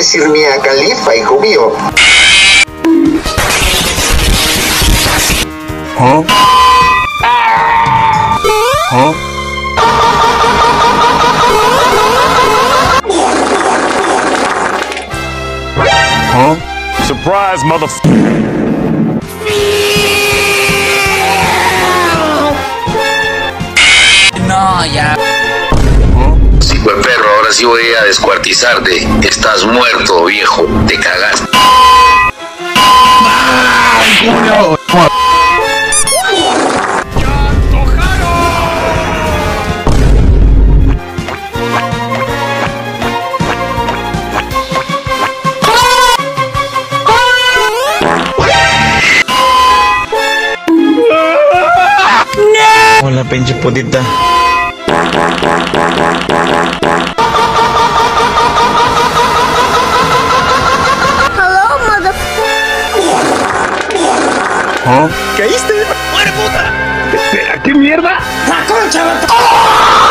decir Mia Khalifa, hijo mío. ¿Ah? ¿Ah? ¿Ah? Surprise, motherfucker. No, ya. Sí, buen perro, ahora sí voy a descuartizarte. Estás muerto, viejo. Te cagaste. Hola, pinche putita. Hello, motherfucker. ¿Ah? ¿Caíste? ¡Muere puta! Espera, ¿qué mierda? ¡La concha!